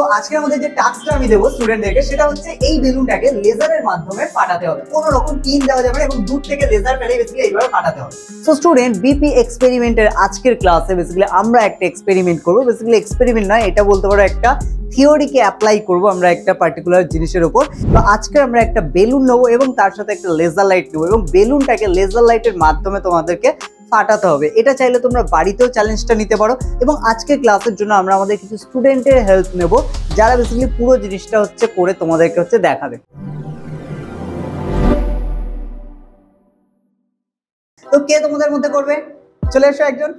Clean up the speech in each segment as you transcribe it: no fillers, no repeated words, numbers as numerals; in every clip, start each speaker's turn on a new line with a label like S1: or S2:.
S1: তো আজকে আমাদের যে টাস্কটা আমি দেবো স্টুডেন্টদেরকে সেটা হচ্ছে এই বেলুনটাকে লেজারের মাধ্যমে ফাটাতে হবে। কোনো রকম পিন দেওয়া যাবে না এবং দূর থেকে লেজার ফেলে বেসিক্যালি এইভাবে ফাটাতে হবে। সো স্টুডেন্ট, বিপি এক্সপেরিমেন্টের আজকের ক্লাসে বেসিক্যালি আমরা একটা এক্সপেরিমেন্ট করবো। বেসিক্যালি এক্সপেরিমেন্ট নয়, এটা বলতে পারো একটা থিওরিকে অ্যাপ্লাই করবো আমরা একটা পার্টিকুলার জিনিসের উপর। তো আজকে আমরা একটা বেলুন নেবো এবং তার সাথে একটা লেজার লাইট নেবো এবং বেলুনটাকে লেজার লাইটের মাধ্যমে তোমাদেরকে ফাটাতে হবে। এটা চাইলে তোমরা বাড়িতেও চ্যালেঞ্জটা নিতে পারো এবং আজকের ক্লাসের জন্য আমরা আমাদের কিছু স্টুডেন্টের হেল্প নেব, যারা বেসিক্যালি পুরো জিনিসটা হচ্ছে করে তোমাদেরকে হচ্ছে দেখাবে। তো কে তোমাদের মধ্যে করবে? চলে এসো একজন।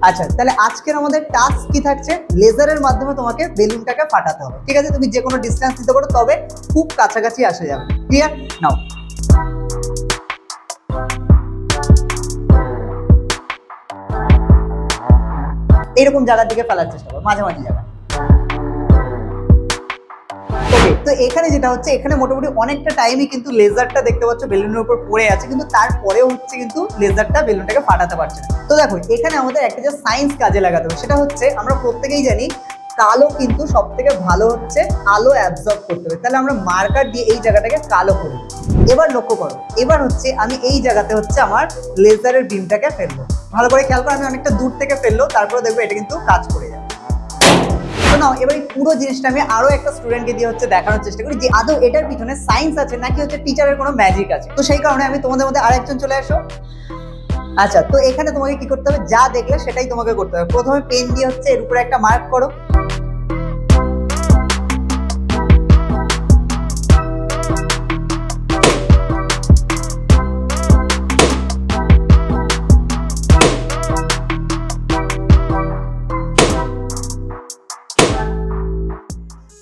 S1: আচ্ছা, তাহলে আজকের আমাদের টাস্ক কি থাকছে? লেজারের মাধ্যমে তোমাকে বেলুনটাকে ফাটাতে হবে। ঠিক আছে, তুমি যে কোনো ডিস্টেন্স দিতে পারো, তবে খুব কাছাকাছি আসা যাবে। ক্লিয়ার? নাও এরকম জায়গার দিকে ফেলার চেষ্টা করো, মাঝামাঝি জায়গা। ওকে, তো এখানে যেটা হচ্ছে, এখানে মোটামুটি অনেকটা টাইমই কিন্তু লেজারটা দেখতে পাচ্ছ বেলুনের উপর পড়ে আছে, কিন্তু তারপরেও হচ্ছে কিন্তু লেজারটা বেলুনটাকে ফাটাতে পারছে না। তো দেখো, এখানে আমাদের একটা যে সায়েন্স কাজে লাগাতে হবে সেটা হচ্ছে, আমরা প্রত্যেকেই জানি কালো কিন্তু সব থেকে ভালো হচ্ছে আলো অ্যাবজর্ব করতে হবে। তাহলে আমরা মার্কার দিয়ে এই জায়গাটাকে কালো করি। এবার লক্ষ্য করো, এবার হচ্ছে আমি এই জায়গাতে হচ্ছে আমার লেজারের বিমটাকে ফেলবো। ভালো করে খেয়াল করো, আমি অনেকটা দূর থেকে ফেললো, তারপরে দেখবো এটা কিন্তু কাজ করে যাবে। তো নাও, এবার এই পুরো জিনিসটা আমি আরো একটা স্টুডেন্টকে দিয়ে হচ্ছে দেখানোর চেষ্টা করি যে আদৌ এটার পিছনে সায়েন্স আছে নাকি হচ্ছে টিচারের কোনো ম্যাজিক আছে। তো সেই কারণে আমি তোমাদের মধ্যে আরেকজন চলে আসো। আচ্ছা, তো এখানে তোমাকে কি করতে হবে? যা দেখলে সেটাই তোমাকে করতে হবে। প্রথমে পেন দিয়ে হচ্ছে এর উপরে একটা মার্ক করো।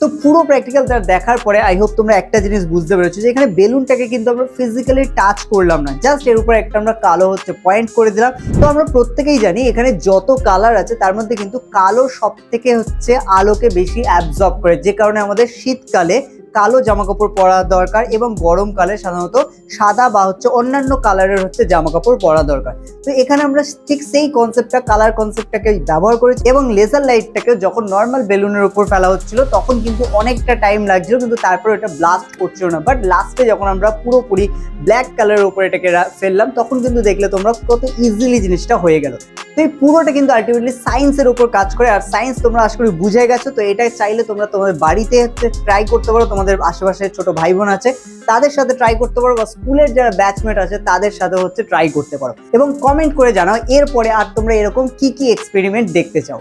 S1: তো পুরো প্র্যাকটিক্যালটা দেখার পরে আই হোপ তোমরা একটা জিনিস বুঝতে পেরেছো যে এখানে বেলুনটাকে কিন্তু আমরা ফিজিক্যালি টাচ করলাম না, জাস্ট এর উপরে একটা আমরা কালো হচ্ছে পয়েন্ট করে দিলাম। তো আমরা প্রত্যেকেই জানি এখানে যত কালার আছে তার মধ্যে কিন্তু কালো সব থেকে হচ্ছে আলোকে বেশি অ্যাবজর্ব করে, যে কারণে আমাদের শীতকালে কালো জামা কাপড় পরা দরকার এবং গরমকালে সাধারণত সাদা বা হচ্ছে অন্যান্য কালারের হচ্ছে জামা কাপড় পরা দরকার। তো এখানে আমরা ঠিক সেই কনসেপ্টটা, কালার কনসেপ্টটাকে ব্যবহার করেছি এবং লেজার লাইটটাকে যখন নর্মাল বেলুনের উপর ফেলা হচ্ছিল তখন কিন্তু অনেকটা টাইম লাগছিল, কিন্তু তারপর এটা ব্লাস্ট করছিল না। বাট লাস্টে যখন আমরা পুরোপুরি ব্ল্যাক কালারের উপর এটাকে ফেললাম তখন কিন্তু দেখলে তোমরা কত ইজিলি জিনিসটা হয়ে গেল। তো এই পুরোটা কিন্তু আলটিমেটলি সায়েন্সের উপর কাজ করে, আর সায়েন্স তোমরা আশা করি বুঝে গেছো। তো এটা চাইলে তোমরা তোমাদের বাড়িতে হচ্ছে ট্রাই করতে পারো, তোমাদের আশেপাশে ছোট ভাই বোন আছে তাদের সাথে ট্রাই করতে পারো, বা স্কুলের যারা ব্যাচমেট আছে তাদের সাথে হচ্ছে ট্রাই করতে পারো এবং কমেন্ট করে জানাও এরপরে আর তোমরা এরকম কি কি এক্সপেরিমেন্ট দেখতে চাও।